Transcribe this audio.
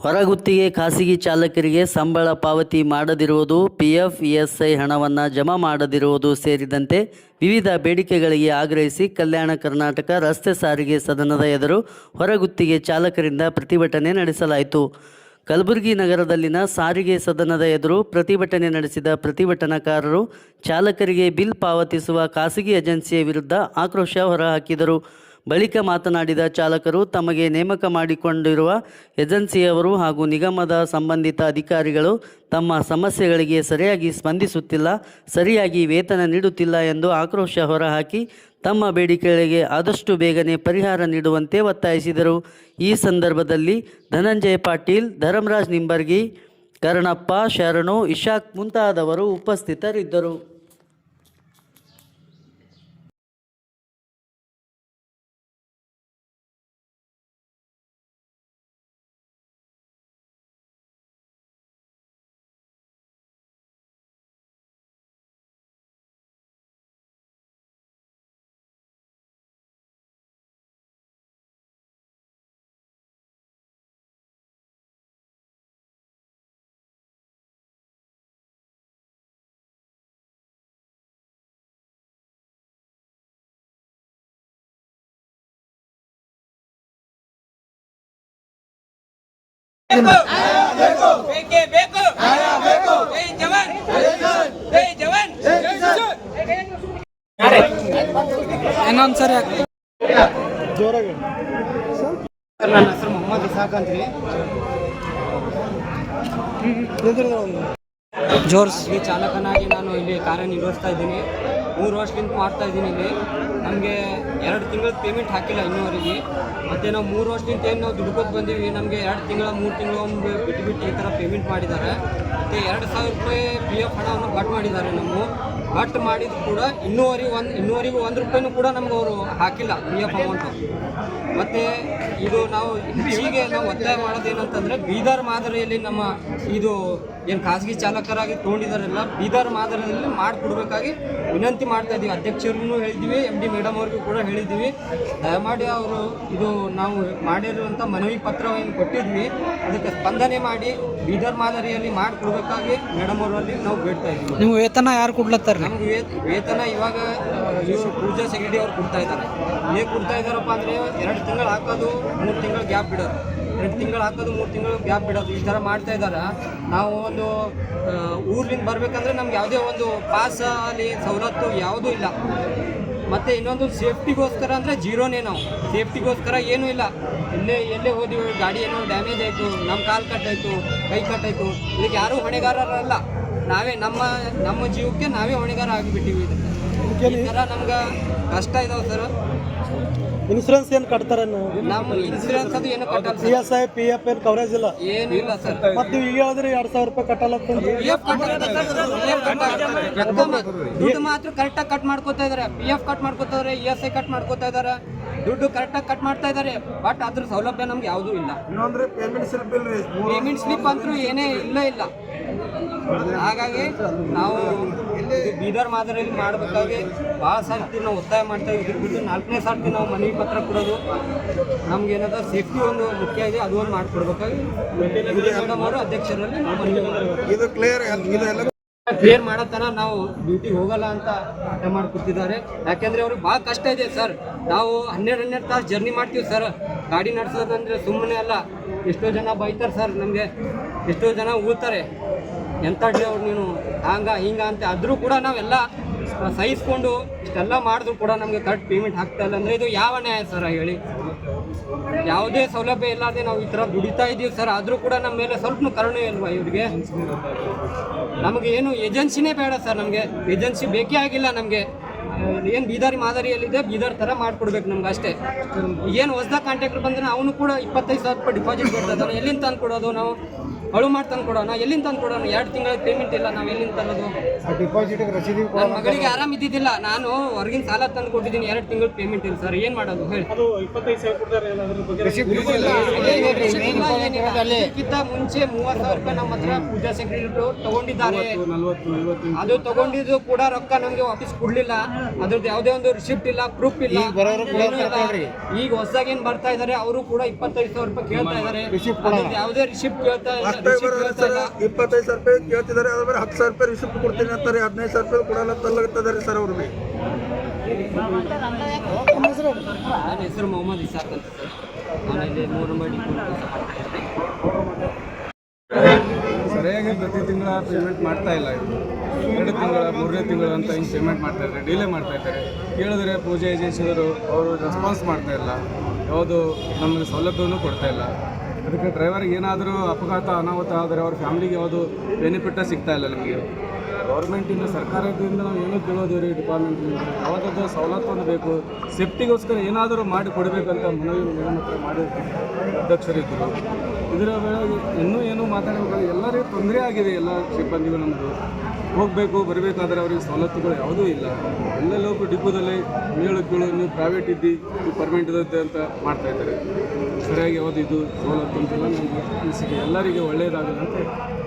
ಹೊರಗುತ್ತಿಗೆ ಖಾಸಗಿ ಚಾಲಕರಿಗೆ ಸಂಬಳ ಪಾವತಿ ಮಾಡದಿರುವುದು, ಪಿಎಫ್, ಇಎಸ್ಐ ಹಣವನ್ನು ಜಮಾ ಮಾಡದಿರುವುದು ಸೇರಿದಂತೆ ವಿವಿಧ ಬೇಡಿಕೆಗಳಿಗೆ ಆಗ್ರಹಿಸಿ ಕಲ್ಯಾಣ ಕರ್ನಾಟಕ ರಸ್ತೆ ಸಾರಿಗೆ ಸದನದ ಎದುರು ಹೊರಗುತ್ತಿಗೆ ಚಾಲಕರಿಂದ ಪ್ರತಿಭಟನೆ ನಡೆಸಲಾಯಿತು. ಕಲಬುರಗಿ ನಗರದಲ್ಲಿನ ಸಾರಿಗೆ ಸದನದ ಎದುರು ಪ್ರತಿಭಟನೆ ನಡೆಸಿದ ಪ್ರತಿಭಟನಾಕಾರರು ಚಾಲಕರಿಗೆ ಬಿಲ್ ಪಾವತಿಸುವ ಖಾಸಗಿ ಏಜೆನ್ಸಿಯ ವಿರುದ್ಧ ಆಕ್ರೋಶ ಹೊರಹಾಕಿದರು. ಬಳಿಕ ಮಾತನಾಡಿದ ಚಾಲಕರು, ತಮಗೆ ನೇಮಕ ಮಾಡಿಕೊಂಡಿರುವ ಏಜೆನ್ಸಿಯವರು ಹಾಗೂ ನಿಗಮದ ಸಂಬಂಧಿತ ಅಧಿಕಾರಿಗಳು ತಮ್ಮ ಸಮಸ್ಯೆಗಳಿಗೆ ಸರಿಯಾಗಿ ಸ್ಪಂದಿಸುತ್ತಿಲ್ಲ, ಸರಿಯಾಗಿ ವೇತನ ನೀಡುತ್ತಿಲ್ಲ ಎಂದು ಆಕ್ರೋಶ ಹೊರಹಾಕಿ ತಮ್ಮ ಬೇಡಿಕೆಗಳಿಗೆ ಆದಷ್ಟು ಬೇಗನೆ ಪರಿಹಾರ ನೀಡುವಂತೆ ಒತ್ತಾಯಿಸಿದರು. ಈ ಸಂದರ್ಭದಲ್ಲಿ ಧನಂಜಯ ಪಾಟೀಲ್, ಧರ್ಮರಾಜ್ ನಿಂಬರ್ಗಿ, ಕರ್ಣಪ್ಪ, ಶರಣು, ಇಶಾಕ್ ಮುಂತಾದವರು ಉಪಸ್ಥಿತರಿದ್ದರು. ಇನ್ನೊಂದು ಸರಿ ಜೋರಾಗಿ. ನನ್ನ ಹೆಸರು ಮೊಹಮ್ಮದ್ ಇಸಾಕ್ ಅಂತ್ರಿ. ಈ ಚಾಲಕನಾಗಿ ನಾನು ಇಲ್ಲಿ ಕಾರ್ಯನಿರ್ವಹಿಸ್ತಾ ಇದ್ದೀನಿ. 3 ವರ್ಷದಿಂದ ಮಾಡ್ತಾ ಇದ್ದೀನಿ ಇಲ್ಲಿ. ನಮಗೆ 2 ತಿಂಗಳ ಪೇಮೆಂಟ್ ಹಾಕಿಲ್ಲ ಇನ್ನೂವರೆಗೆ. ಮತ್ತು ನಾವು 3 ವರ್ಷದಿಂದ ಏನು ನಾವು ದುಡ್ಕೋತ ಬಂದೀವಿ. ನಮಗೆ 2 ತಿಂಗಳ 3 ತಿಂಗಳು ಒಂದು ಬಿಟ್ಟು ಈ ಥರ ಪೇಮೆಂಟ್ ಮಾಡಿದ್ದಾರೆ. ಮತ್ತು 2,000 ರೂಪಾಯಿ PF ಹಣವನ್ನು ಕಟ್ ಮಾಡಿದ್ದಾರೆ. ಕಟ್ ಮಾಡಿದ್ರು ಕೂಡ ಇನ್ನೂವರೆಗೂ 1 ರೂಪಾಯಿನೂ ಕೂಡ ನಮ್ಗೆ ಅವರು ಹಾಕಿಲ್ಲ PF ಅಮೌಂಟು. ಮತ್ತು ಇದು ನಾವು ಹೆಚ್ಚಿಗೆ ನಾವು ಒತ್ತಾಯ ಮಾಡೋದೇನಂತಂದರೆ, ಬೀದರ್ ಮಾದರಿಯಲ್ಲಿ ನಮ್ಮ ಇದು ಏನು ಖಾಸಗಿ ಚಾಲಕರಾಗಿ ತೊಗೊಂಡಿದ್ದಾರಲ್ಲ, ಬೀದರ್ ಮಾದರಿಯಲ್ಲಿ ಮಾಡಿಕೊಡ್ಬೇಕಾಗಿ ವಿನಂತಿ ಮಾಡ್ತಾ ಇದ್ದೀವಿ. ಅಧ್ಯಕ್ಷರಿಗೂ ಹೇಳಿದ್ದೀವಿ, MD ಮೇಡಮ್ ಅವ್ರಿಗೂ ಕೂಡ ಹೇಳಿದ್ದೀವಿ. ದಯಮಾಡಿ ಅವರು ಇದು ನಾವು ಮಾಡಿರುವಂಥ ಮನವಿ ಪತ್ರವನ್ನು ಕೊಟ್ಟಿದ್ವಿ, ಅದಕ್ಕೆ ಸ್ಪಂದನೆ ಮಾಡಿ ಬೀದರ್ ಮಾದರಿಯಲ್ಲಿ ಮಾಡಿಕೊಡ್ಬೇಕಾಗಿ ಮೇಡಮ್ ಅವರಲ್ಲಿ ನಾವು ಬೇಡ್ತಾ ಇದ್ದೀವಿ. ನೀವು ವೇತನ ಯಾರು ಕೊಡ್ಲತ್ತಾರೆ? ನಮ್ಗೆ ವೇತನ ಇವಾಗ ಇವರು ಪೂಜಾ ಸೆಕ್ರೆಟರಿ ಅವ್ರು ಕೊಡ್ತಾ ಇದ್ದಾರೆ. ಹೇಗೆ ಕೊಡ್ತಾ ಇದ್ದಾರಪ್ಪ ಅಂದರೆ, 2 ತಿಂಗಳು ಹಾಕೋದು, 3 ತಿಂಗಳು ಗ್ಯಾಪ್ ಬಿಡೋದು, 2 ತಿಂಗಳು ಹಾಕೋದು, 3 ತಿಂಗಳು ಗ್ಯಾಪ್ ಬಿಡೋದು, ಈ ಥರ ಮಾಡ್ತಾ ಇದ್ದಾರೆ. ನಾವು ಒಂದು ಊರಿಂದ ಬರಬೇಕಂದ್ರೆ ನಮ್ಗೆ ಯಾವುದೇ ಒಂದು ಪಾಸ್ ಅಲ್ಲಿ ಸವಲತ್ತು ಯಾವುದೂ ಇಲ್ಲ. ಮತ್ತು ಇನ್ನೊಂದು ಸೇಫ್ಟಿಗೋಸ್ಕರ ಅಂದರೆ ಜೀರೋನೇ. ನಾವು ಸೇಫ್ಟಿಗೋಸ್ಕರ ಏನೂ ಇಲ್ಲ. ಎಲ್ಲೇ ಹೋದಿವಿ, ಗಾಡಿ ಏನೋ ಡ್ಯಾಮೇಜ್ ಆಯಿತು, ನಮ್ಮ ಕಾಲು ಕಟ್ಟಾಯಿತು, ಕೈ ಕಟ್ಟಾಯಿತು, ಇದಕ್ಕೆ ಯಾರೂ ಹೊಣೆಗಾರರಲ್ಲ. ನಾವೇ ನಮ್ಮ ಜೀವಕ್ಕೆ ನಾವೇ ಹೊಣೆಗಾರ ಆಗಿಬಿಟ್ಟಿವಿ. ಈ ಥರ ನಮ್ಗೆ ಕಷ್ಟ ಇದಾವೆ ಸರ್. ಇನ್ಸೂರೆನ್ಸ್ ಏನು ಕಟ್ತಾರೆ? ನಮ್ಮ ಇನ್ಸೂರೆನ್ಸ್ ಅದು ಏನು ಕಟ್ಟಲ್ಲ. ESI PF ಏನು ಕವರೇಜ್ ಇಲ್ಲ, ಏನೂ ಇಲ್ಲ ಸರ್. ಮತ್ತು ಈಗ ಹೇಳಿದ್ರೆ 2,000 ರೂಪಾಯಿ ಕಟ್ಟಲ್ಲ. ದುಡ್ಡು ಮಾತ್ರ ಕರೆಕ್ಟಾಗಿ ಕಟ್ ಮಾಡ್ಕೋತಾ ಇದ್ದಾರೆ. PF ಕಟ್ ಮಾಡ್ಕೋತಾ ಇದ್ದಾರೆ, ESI ಕಟ್ ಮಾಡ್ಕೋತಾ ಇದ್ದಾರೆ, ದುಡ್ಡು ಕರೆಕ್ಟಾಗಿ ಕಟ್ ಮಾಡ್ತಾ ಇದ್ದಾರೆ. ಬಟ್ ಅದ್ರ ಸೌಲಭ್ಯ ನಮ್ಗೆ ಯಾವುದೂ ಇಲ್ಲ. ಪೇಮೆಂಟ್ ಸ್ಲಿಪ್ ಅಂತೂ ಏನೇ ಇಲ್ಲ. ಹಾಗಾಗಿ ನಾವು ಬೀದರ್ ಮಾದರಿಯಲ್ಲಿ ಮಾಡಬೇಕಾಗಿ ಭಾಳ ಸರ್ತಿ ನಾವು ಒತ್ತಾಯ ಮಾಡ್ತಾ ಇದ್ದೀವಿ. ಬಿಟ್ಟು 4ನೇ ಸರ್ತಿ ನಾವು ಮನವಿ ಪತ್ರ ಕೊಡೋದು. ನಮ್ಗೇನಾದ ಸೇಫ್ಟಿ ಒಂದು ಮುಖ್ಯ ಇದೆ, ಅದು ಒಂದು ಮಾಡಿಕೊಡ್ಬೇಕಾಗಿ ಮೇಡಮ್ ಅವರು ಅಧ್ಯಕ್ಷರಲ್ಲಿ ನಾವು ಮನವಿ ಕ್ಲಿಯರ್ ಮಾಡೋ ತನಕ ನಾವು ಡ್ಯೂಟಿಗೆ ಹೋಗಲ್ಲ ಅಂತ ಹಠ ಮಾಡ್ಕೊತಿದ್ದಾರೆ. ಯಾಕೆಂದರೆ ಅವ್ರಿಗೆ ಭಾಳ ಕಷ್ಟ ಇದೆ ಸರ್. ನಾವು 12 ತಾಸು ಜರ್ನಿ ಮಾಡ್ತೀವಿ ಸರ್. ಗಾಡಿ ನಡೆಸೋದಂದರೆ ಸುಮ್ಮನೆ ಅಲ್ಲ. ಎಷ್ಟೋ ಜನ ಬೈತಾರೆ ಸರ್ ನಮಗೆ, ಎಷ್ಟೋ ಜನ ಊದ್ತಾರೆ, ಎಂಥ ಡ್ರೈವರ್ ನೀನು ಹಿಂಗ ಅಂತ. ಆದರೂ ಕೂಡ ನಾವೆಲ್ಲ ಸಹಿಸ್ಕೊಂಡು ಇಷ್ಟೆಲ್ಲ ಮಾಡಿದ್ರು ಕೂಡ ನಮಗೆ ಕರೆಕ್ಟ್ ಪೇಮೆಂಟ್ ಆಗ್ತಾ ಇಲ್ಲ ಅಂದರೆ ಇದು ಯಾವ ನ್ಯಾಯ ಸರ್ ಹೇಳಿ? ಯಾವುದೇ ಸೌಲಭ್ಯ ಇಲ್ಲದೆ ನಾವು ಈ ಥರ ದುಡಿತಾ ಇದ್ದೀವಿ ಸರ್. ಆದರೂ ಕೂಡ ನಮ್ಮ ಮೇಲೆ ಸ್ವಲ್ಪ ಕರುಣೆ ಇಲ್ವಾ ಇವ್ರಿಗೆ? ನಮಗೆ ಏನು ಏಜೆನ್ಸಿನೇ ಬೇಡ ಸರ್. ನಮಗೆ ಏಜೆನ್ಸಿ ಬೇಕೇ ಆಗಿಲ್ಲ. ನಮಗೆ ಏನು ಬೀದರ್ ಮಾದರಿಯಲ್ಲಿದೆ, ಬೀದರ್ ಥರ ಮಾಡಿಕೊಡ್ಬೇಕು ನಮ್ಗೆ ಅಷ್ಟೇ. ಏನು ಹೊಸದಾಗ ಕಾಂಟ್ರಾಕ್ಟರ್ ಬಂದರೆ ಅವನು ಕೂಡ 25,000 ರೂಪಾಯಿ ಡಿಪಾಸಿಟ್ ಕೊಡ್ತಾ ಇದ್ದಾನೆ. ಎಲ್ಲಿಂದ ತಂದು ಕೊಡೋದು ನಾವು? ಅಳು ಮಾಡಿ ತಂದು ಕೊಡೋಣ, ಎಲ್ಲಿಂದ ತಂದು ಕೊಡೋಣ? 2 ತಿಂಗಳ ಪೇಮೆಂಟ್ ಇಲ್ಲ, ನಾವು ಎಲ್ಲಿಂದ ತರೋದು? ಡಿಪಾಸಿಟ್ ರಸೀದಿ ನನ್ನ ಮಗಳಿಗೆ ಆರಾಮ್ ಇದ್ದಿದ್ದಿಲ್ಲ, ನಾನು ಹೊರಗಿನ ಸಾಲ ತಂದು ಕೊಟ್ಟಿದ್ದೀನಿ, 2 ತಿಂಗಳ ಪೇಮೆಂಟ್ ಇಲ್ಲ ಸರ್, ಏನು ಮಾಡೋದು ಹೇಳಿ? ಅದು 25,000 ಕೊಡ್ತಾರೆ ಅದ್ರ ಬಗ್ಗೆ ಇದಕ್ಕಿಂತ ಮುಂಚೆ 30,000 ರೂಪಾಯಿ ನಮ್ಮ ಹತ್ರ ಪೂಜಾ ಸೆಕ್ರೆಟರಿ ತಗೊಂಡಿದ್ದಾರೆ. ಅದು ತಗೊಂಡಿದ್ದು ಕೂಡ ರೊಕ್ಕ ನಮಗೆ ವಾಪಸ್ ಕೊಡ್ಲಿಲ್ಲ. ಅದ್ರದ್ದು ಯಾವುದೇ ಒಂದು ರಿಸಿಪ್ಟ್ ಇಲ್ಲ, ಪ್ರೂಫ್ ಇಲ್ಲ, ಏನೂ ಇಲ್ಲ. ಈಗ ಹೊಸದಾಗಿ ಏನ್ ಬರ್ತಾ ಇದಾರೆ ಅವರು ಕೂಡ 25,000 ರೂಪಾಯಿ ಕೇಳ್ತಾ ಇದಾರೆ. ಅದ್ರದ್ದು ಯಾವುದೇ ರಿಸಿಪ್ಟ್ ಕೇಳ್ತಾ ಇಲ್ಲ. 25,000 ರೂಪಾಯಿ ಕೇಳ್ತಿದ್ದಾರೆ, ಅದ್ರ ಮೇಲೆ 10,000 ರೂಪಾಯಿ ರಿಸಿಪ್ಟ್ ಕೊಡ್ತೀನಿ ಅಂತಾರೆ, 15,000 ರೂಪಾಯಿ ಕೊಡಲ್ಲ ತಲ್ಲಗುತ್ತಿದ್ದಾರೆ ಸರ್ ಅವರು. ನನ್ನ ಹೆಸರು ಮೊಹಮ್ಮದ್ ಇಸಾಕ್ ಅಂತ ಸರ್. ನಾನು ಇಲ್ಲಿ 3 ನಂಬರ್ ಡಿಪೋ ಕೆಲಸ ಮಾಡ್ತಾ ಇದ್ದೀನಿ. ಸರಿಯಾಗಿ ಪ್ರತಿ ತಿಂಗಳ ಪೇಮೆಂಟ್ ಮಾಡ್ತಾ ಇಲ್ಲ. ಇದು 2 ತಿಂಗಳ 3ನೇ ತಿಂಗಳು ಅಂತ ಹಿಂಗೆ ಪೇಮೆಂಟ್ ಮಾಡ್ತಾ ಇದ್ದಾರೆ, ಡಿಲೇ ಮಾಡ್ತಾ ಇದ್ದಾರೆ. ಕೇಳಿದ್ರೆ ಪೂಜೆ ಏಜೆನ್ಸಿಯವರು ಅವರು ರೆಸ್ಪಾನ್ಸ್ ಮಾಡ್ತಾ ಇಲ್ಲ, ಯಾವುದು ನಮಗೆ ಸೌಲಭ್ಯವನ್ನು ಕೊಡ್ತಾ ಇಲ್ಲ. ಅದಕ್ಕೆ ಡ್ರೈವರ್ಗೆ ಏನಾದರೂ ಅಪಘಾತ ಅನಾಹುತ ಆದರೆ ಅವ್ರ ಫ್ಯಾಮಿಲಿಗೆ ಯಾವುದು ಬೆನಿಫಿಟ್ಟೇ ಸಿಗ್ತಾ ಇಲ್ಲ ನಮಗೆ. ಗೌರ್ಮೆಂಟಿಂದ ಸರ್ಕಾರದಿಂದ ನಾವು ಏನೂ ಕೇಳೋದು ರೀ, ಡಿಪಾರ್ಟ್ಮೆಂಟಿಂದ ಯಾವುದಾದ್ರೂ ಸವಲತ್ತನ್ನು ಬೇಕು, ಸೇಫ್ಟಿಗೋಸ್ಕರ ಏನಾದರೂ ಮಾಡಿ ಕೊಡಬೇಕಂತ ಮನವಿ ಮೇಡಮ್ ಹತ್ರ ಮಾಡಿ ಅಧ್ಯಕ್ಷರಿದ್ದರು. ಇದರ ವೇಳೆಗೆ ಇನ್ನೂ ಏನೂ ಮಾತಾಡಬೇಕಾದ್ರೆ ಎಲ್ಲರಿಗೂ ತೊಂದರೆ ಆಗಿದೆ. ಎಲ್ಲ ಸಿಬ್ಬಂದಿಗಳು ನಮ್ಮದು ಹೋಗಬೇಕು ಬರಬೇಕಾದ್ರೆ ಅವ್ರಿಗೆ ಸವಲತ್ತುಗಳು ಯಾವುದೂ ಇಲ್ಲ. ಎಲ್ಲೆಲ್ಲೋ ಡಿಪೋದಲ್ಲಿ ಕೀಳು ನೀವು ಪ್ರೈವೇಟ್ ಇದ್ದು ನೀವು ಪರ್ಮನೆಂಟ್ ಇರುತ್ತೆ ಅಂತ ಮಾಡ್ತಾಯಿದ್ದಾರೆ. ಸರಿಯಾಗಿ ಯಾವುದು ಇದು ಸವಲತ್ತು ಅಂತೆಲ್ಲ ನಮಗೆ ಅನಿಸಿಕೆ ಎಲ್ಲರಿಗೆ ಒಳ್ಳೆಯದಾಗಲ್ಲ ಅಂತ ಹೇಳ್ತಾರೆ.